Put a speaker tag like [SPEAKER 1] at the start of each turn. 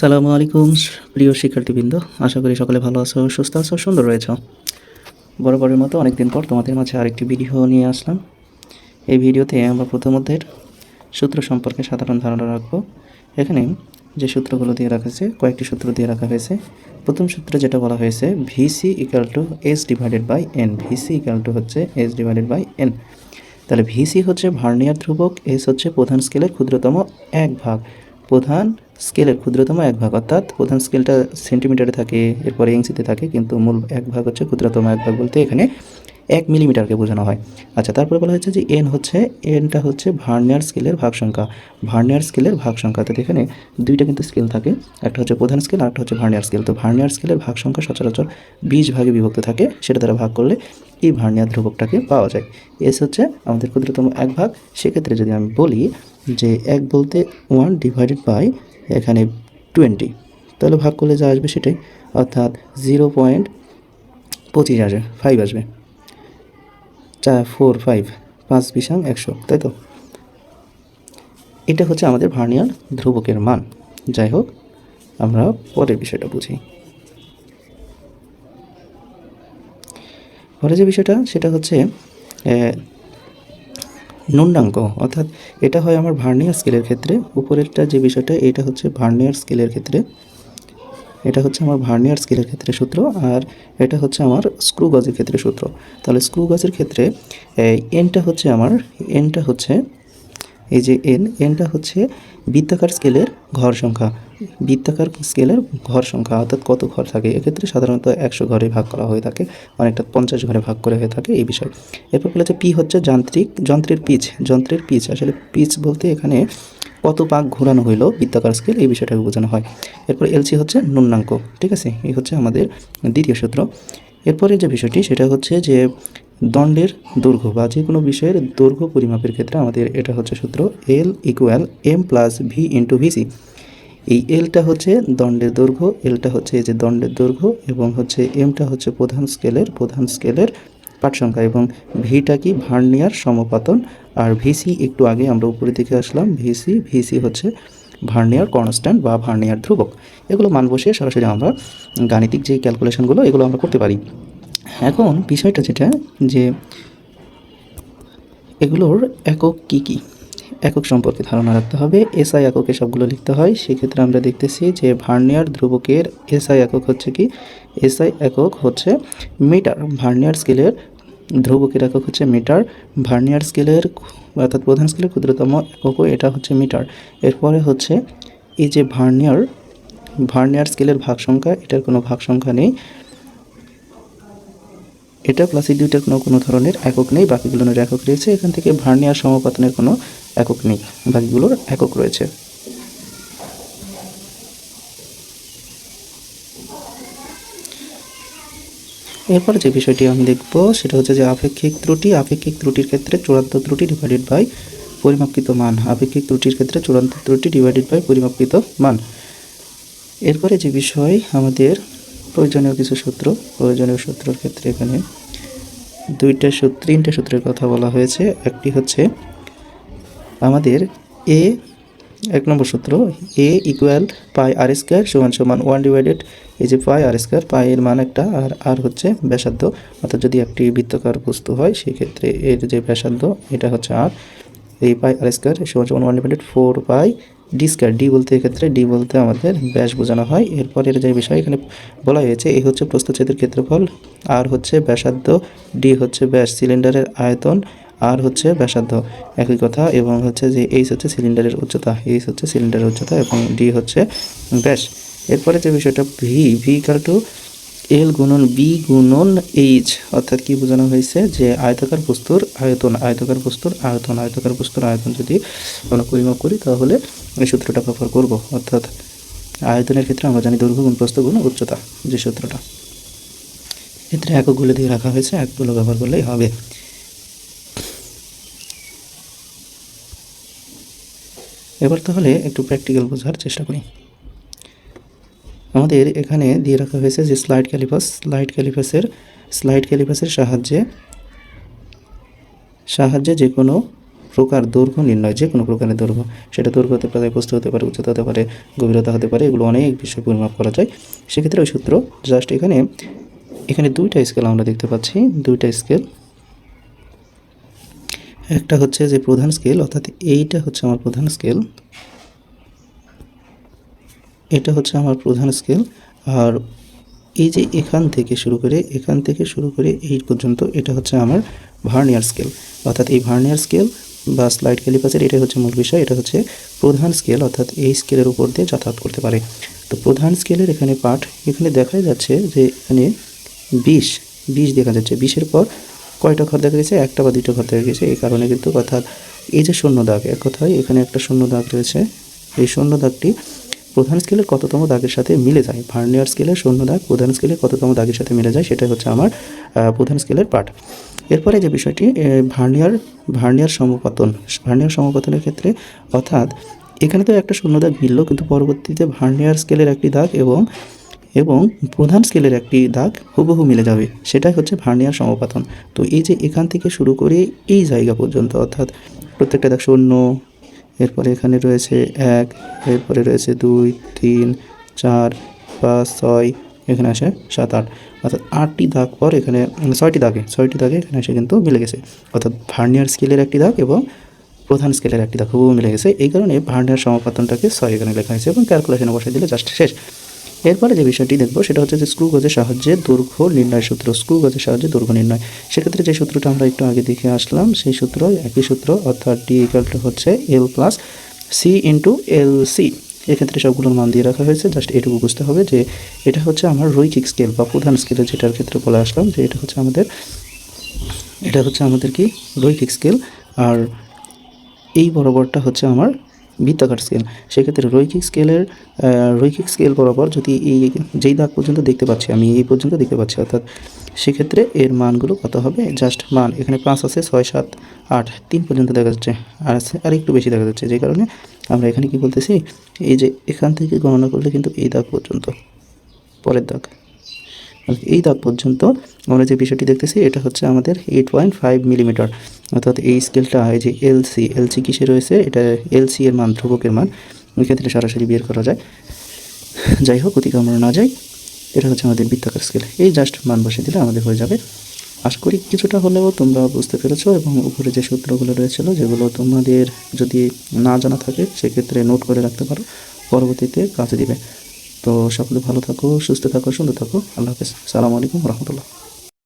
[SPEAKER 1] আসসালামু আলাইকুম প্রিয় শিক্ষার্থীবৃন্দ, আশা করি সকলে ভালো আছো, সুস্থ আছো, সুন্দর রয়েছো। বরাবরের মতো অনেকদিন পর তোমাদের মাঝে আরেকটি ভিডিও নিয়ে আসলাম। এই ভিডিওতে আমরা প্রথমধ্যের সূত্র সম্পর্কে সাধারণ ধারণা রাখবো। এখানে যে সূত্রগুলো দিয়ে রাখা হয়েছে, কয়েকটি সূত্র দিয়ে রাখা হয়েছে। প্রথম সূত্রে যেটা বলা হয়েছে VC equal to S divided by N. VC equal to হচ্ছে এস ডিভাইডেড বাই এন। তাহলে ভিসি হচ্ছে ভার্নিয়ার ধ্রুবক, এস হচ্ছে প্রধান স্কেলের ক্ষুদ্রতম এক ভাগ। প্রধান স্কেলের ক্ষুদ্রতম এক ভাগ, অর্থাৎ প্রধান স্কেলটা সেন্টিমিটারে থাকে, এরপরে ইঞ্চিতে থাকে, কিন্তু মূল এক ভাগ হচ্ছে ক্ষুদ্রতম এক ভাগ, বলতে এখানে 1 মিলিমিটারকে বোঝানো হয়। আচ্ছা, তারপরে বলা হয়েছে যে এনটা হচ্ছে ভার্নিয়ার স্কেলের ভাগ সংখ্যা। ভার্নিয়ার স্কেলের ভাগ সংখ্যা, অর্থাৎ এখানে দুইটা কিন্তু স্কেল থাকে, একটা হচ্ছে প্রধান স্কেল আর একটা হচ্ছে ভার্নিয়ার স্কেল। তো ভার্নিয়ার স্কেলের ভাগ সংখ্যা সচরাচর 20 ভাগে বিভক্ত থাকে, সেটা দ্বারা ভাগ করলে এই ভার্নিয়ার ধ্রুবকটাকে পাওয়া যায়। এস হচ্ছে আমাদের ক্ষুদ্রতম এক ভাগ। সেক্ষেত্রে যদি আমি বলি যে 1 বলতে 1 ডিভাইডেড বাই এখানে 20, তাহলে ভাগ করলে যা আসবে সেটাই, অর্থাৎ 0.25 আসবে, 5 আসবে। 4 4 5 5 বিশাং 100, তাই তো? এটা হচ্ছে আমাদের ভার্নিয়ার ধ্রুবকের মান। যাই হোক, আমরা পরের বিষয়টা বুঝি। পরে যে বিষয়টা সেটা হচ্ছে ন্যূনাঙ্ক, অর্থাৎ এটা হয় আমার ভার্নিয়ার স্কেলের ক্ষেত্রে। উপরেরটা যে বিষয়টা, এটা হচ্ছে ভার্নিয়ার স্কেলের ক্ষেত্রে, এটা হচ্ছে আমার ভার্নিয়ার স্কেলের ক্ষেত্রে সূত্র, আর এটা হচ্ছে আমার স্ক্রু গজের ক্ষেত্রে সূত্র। তাহলে স্ক্রু গজের ক্ষেত্রে এনটা হচ্ছে এই যে এনটা হচ্ছে বৃত্তাকার স্কেলের ঘর সংখ্যা। বৃত্তাকার স্কেলের ঘর সংখ্যা, অর্থাৎ কত ঘর থাকে, এক্ষেত্রে সাধারণত 100 ঘরে ভাগ করা হয়ে থাকে, অনেকটা 50 ঘরে ভাগ করে হয়ে থাকে এই বিষয়। এরপর বলেছে পি হচ্ছে যন্ত্রের পিচ। আসলে পিচ বলতে এখানে কত পাক ঘোরানো হইলো বৃত্তাকার স্কেল, এই বিষয়টাকে বোঝানো হয়। এরপর এলসি হচ্ছে ন্যূনাঙ্ক, ঠিক আছে? এই হচ্ছে আমাদের দ্বিতীয় সূত্র। এরপরে যে বিষয়টি সেটা হচ্ছে যে দণ্ডের দৈর্ঘ্য বা যে কোনো বিষয়ের দৈর্ঘ্য পরিমাপের ক্ষেত্রে আমাদের এটা হচ্ছে সূত্র L equal M plus V into V C. এই এলটা হচ্ছে দণ্ডের দৈর্ঘ্য, এলটা হচ্ছে এই যে দণ্ডের দৈর্ঘ্য, এবং হচ্ছে এমটা হচ্ছে প্রধান স্কেলের পাঠ সংখ্যা, এবং ভিটা কি ভার্নিয়ার সমপাতন, আর ভিসি একটু আগে আমরা উপরে দিকে আসলাম, ভিসি হচ্ছে ভার্নিয়ার কনস্ট্যান্ট বা ভার্নিয়ার ধ্রুবক। এগুলো মান বসিয়ে সরাসরি আমরা গাণিতিক যে ক্যালকুলেশনগুলো এগুলো আমরা করতে পারি। এখন বিষয়টা যেটা, যে এগুলোর একক কী একক সম্পর্কে ধারণা রাখতে হবে। এসআই এককে সবগুলো লিখতে হয়। সেক্ষেত্রে আমরা দেখতেছি যে ভার্নিয়ার ধ্রুবকের এসআই একক হচ্ছে কি, এসআই একক হচ্ছে মিটার। ভার্নিয়ার স্কেলের ধ্রুবকের একক হচ্ছে মিটার। ভার্নিয়ার স্কেলের অর্থাৎ প্রধান স্কেলের ক্ষুদ্রতম এককও এটা হচ্ছে মিটার। এরপরে হচ্ছে এই যে ভার্নিয়ার স্কেলের ভাগ সংখ্যা, এটার কোনো ভাগ সংখ্যা নেই, এটা প্লাস এই দুইটার কোনো ধরনের একক নেই, বাকিগুলোর একক রয়েছে। এখান থেকে ভার্নিয়ার সমপাতনের কোনো একক নেই, বাকিগুলোর একক রয়েছে। এরপর যে বিষয়টি আমি দেখব সেটা হচ্ছে যে আপেক্ষিক ত্রুটির ক্ষেত্রে চূড়ান্ত ত্রুটি ডিভাইডেড বাই পরিমাপকৃত মান। আপেক্ষিক ত্রুটির ক্ষেত্রে চূড়ান্ত ত্রুটি ডিভাইডেড বাই পরিমাপকৃত মান। এরপরে যে বিষয় আমাদের প্রয়োজনীয় কিছু সূত্র, প্রয়োজনীয় সূত্রের ক্ষেত্রে এখানে তিনটে সূত্রের কথা বলা হয়েছে। একটি হচ্ছে আমাদের এক নম্বর সূত্র এ ইকুয়াল পাই আর স্কোয়ার সমান 1 ডিভাইডেড এই যে পাই আর স্কোয়ার, পাই এর মান একটা, আর হচ্ছে ব্যাসার্ধ, অর্থাৎ যদি একটি বৃত্তাকার বস্তু হয় সেক্ষেত্রে এর যে ব্যাসার্ধ এটা হচ্ছে আর। এই পাই আর স্কোয়ার সমান 1 ডিভাইডেড 4 পাই ডি স্কোয়ার। ডি বলতে এক্ষেত্রে ডি বলতে আমাদের ব্যাস বোঝানো হয়। এরপরের যে বিষয় এখানে বলা হয়েছে এই হচ্ছে প্রস্থচ্ছেদের ক্ষেত্রফল, আর হচ্ছে ব্যাসার্ধ, ডি হচ্ছে ব্যাস, সিলিন্ডারের আয়তন, আর হচ্ছে ব্যাসার্ধ একই কথা, এবং হচ্ছে যে এইচ হচ্ছে সিলিন্ডারের উচ্চতা, এবং ডি হচ্ছে ব্যাস। এরপরে যে বিষয়টা ভি ইকুয়াল টু এল গুণন বি গুণন এইচ, অর্থাৎ কি বোঝানো হয়েছে যে আয়তাকার বস্তুর আয়তন যদি আমরা পরিমাপ করি তাহলে এই সূত্রটা ব্যবহার করব, অর্থাৎ আয়তনের ক্ষেত্রে আমরা জানি দৈর্ঘ্য গুণ প্রস্থ গুণ উচ্চতা, যে সূত্রটা ক্ষেত্রে এককগুলো দিয়ে রাখা হয়েছে, একগুলো ব্যবহার করলেই হবে। এবার তাহলে একটু প্র্যাকটিক্যাল বোঝার চেষ্টা করি। আমাদের এখানে দিয়ে রাখা হয়েছে যে স্লাইড ক্যালিপাসের সাহায্যে যে কোনো প্রকার দৈর্ঘ্য নির্ণয়, যে কোনো প্রকারের দৈর্ঘ্য, সেটা দৈর্ঘ্য হতে পারে, প্রস্থ হতে পারে, উচ্চতা হতে পারে, গভীরতা হতে পারে, এগুলো অনেক বিষয় পরিমাপ করা যায়। সেক্ষেত্রে ওই সূত্র জাস্ট এখানে দুইটা স্কেল আমরা দেখতে পাচ্ছি, দুইটা স্কেল। একটা হচ্ছে যে প্রধান স্কেল, অর্থাৎ এইটা হচ্ছে আমার প্রধান স্কেল, এটা হচ্ছে আমার প্রধান স্কেল। আর এই যে এখান থেকে শুরু করে এই পর্যন্ত এটা হচ্ছে আমার ভার্নিয়ার স্কেল। অর্থাৎ এই ভার্নিয়ার স্কেল বা স্লাইড ক্যালিপাসের এটাই হচ্ছে মূল বিষয়। এটা হচ্ছে প্রধান স্কেল, অর্থাৎ এই স্কেলের উপর দিয়ে যাতায়াত করতে পারে। তো প্রধান স্কেলের এখানে পাঠ, এখানে দেখা যাচ্ছে যে এখানে 20 দেখা যাচ্ছে। 20-এর পর কয়টা ঘর দেখা গেছে? একটা বা দুইটা ঘর দেখা গেছে। এই কারণে কিন্তু অর্থাৎ এই যে শূন্য দাগ, এক কথায় এখানে একটা শূন্য দাগ রয়েছে। এই শূন্য দাগটি প্রধান স্কেলের কততম দাগের সাথে মিলে যায়, ভার্নিয়ার স্কেলের শূন্য দাগ প্রধান স্কেলের কততম দাগের সাথে মিলে যায়, সেটাই হচ্ছে আমার প্রধান স্কেলের পাঠ। এরপরে যে বিষয়টি ভার্নিয়ার সমপতনের ক্ষেত্রে, অর্থাৎ এখানে তো একটা শূন্য দাগ মিলল, কিন্তু পরবর্তীতে ভার্নিয়ার স্কেলের একটি দাগ এবং প্রধান স্কেলের একটি দাগ হুবহু মিলে যাবে, সেটাই হচ্ছে ভার্নিয়ার সমপাতন। তো এই যে এখান থেকে শুরু করে এই জায়গা পর্যন্ত, অর্থাৎ প্রত্যেকটা দাগ শূন্য, এরপরে এখানে রয়েছে 1, এরপরে রয়েছে 2, 3, 4, 5, 6, এখানে আসে 7, 8, অর্থাৎ 8টি দাগ পর এখানে 6টি দাগে এখানে এসে কিন্তু মিলে গেছে। অর্থাৎ ভার্নিয়ার স্কেলের একটি দাগ এবং প্রধান স্কেলের একটি দাগ হুবহু মিলে গেছে। এই কারণে ভার্নিয়ার সমপাতনটাকে 6 এখানে লেখা হয়েছে এবং ক্যালকুলেশনে বসাই দিলে জাস্ট শেষ। এরপরে যে বিষয়টি দেখব সেটা হচ্ছে যে স্ক্রু গজের সাহায্যে দৈর্ঘ্য নির্ণয় সূত্র। স্ক্রু গজের সাহায্যে দৈর্ঘ্য নির্ণয়, সেক্ষেত্রে যে সূত্রটা আমরা একটু আগে দেখে আসলাম সেই সূত্র, একই সূত্র, অর্থাৎ D = হচ্ছে L + C × LC। এক্ষেত্রে সবগুলোর মান দিয়ে রাখা হয়েছে। জাস্ট এটুকু বুঝতে হবে যে এটা হচ্ছে আমার রৈখিক স্কেল বা প্রধান স্কেলের, যেটার ক্ষেত্রে বলে আসলাম যে এটা হচ্ছে আমাদের কি রৈখিক স্কেল। আর এই বরাবরটা হচ্ছে আমার বৃত্তাকার স্কেল। সেক্ষেত্রে রৈখিক স্কেল বরাবর যদি যেই দাগ পর্যন্ত দেখতে পাচ্ছি, আমি এই পর্যন্ত দেখতে পাচ্ছি, অর্থাৎ সেক্ষেত্রে এর মানগুলো কত হবে? জাস্ট মান এখানে 5 আছে, 6, 7, 8, 3 পর্যন্ত দেখা যাচ্ছে, আর একটু বেশি দেখা যাচ্ছে। যে কারণে আমরা এখানে কি বলতেছি, এই যে এখান থেকে গণনা করলে কিন্তু এই দাগ পর্যন্ত, পরের দাগ, এই দাগ পর্যন্ত আমরা যে বিষয়টি দেখতেছি এটা হচ্ছে আমাদের 8.5 মিলিমিটার। অর্থাৎ এই স্কেলটা, এই যে এলসি কিসে রয়েছে, এটা এলসি এর মান, ধ্রুবকের মান, ওই ক্ষেত্রে সরাসরি বের করা যায়। যাই হোক, অতিকে আমরা না যাই, এটা হচ্ছে আমাদের বৃত্তাকার স্কেল। এই জাস্ট মান বসে দিলে আমাদের হয়ে যাবে। আশা করি কিছুটা হলেও তোমরা বুঝতে পেরেছো, এবং উপরে যে সূত্রগুলো রয়েছিল যেগুলো তোমাদের যদি না জানা থাকে সেক্ষেত্রে নোট করে রাখতে পারো, পরবর্তীতে কাজে দিবে। তো সকলে ভালো থাকো, সুস্থ থাকো, সুন্দর থাকো। আল্লাহ হাফেজ। আসসালামু আলাইকুম রহমতুল্লাহ।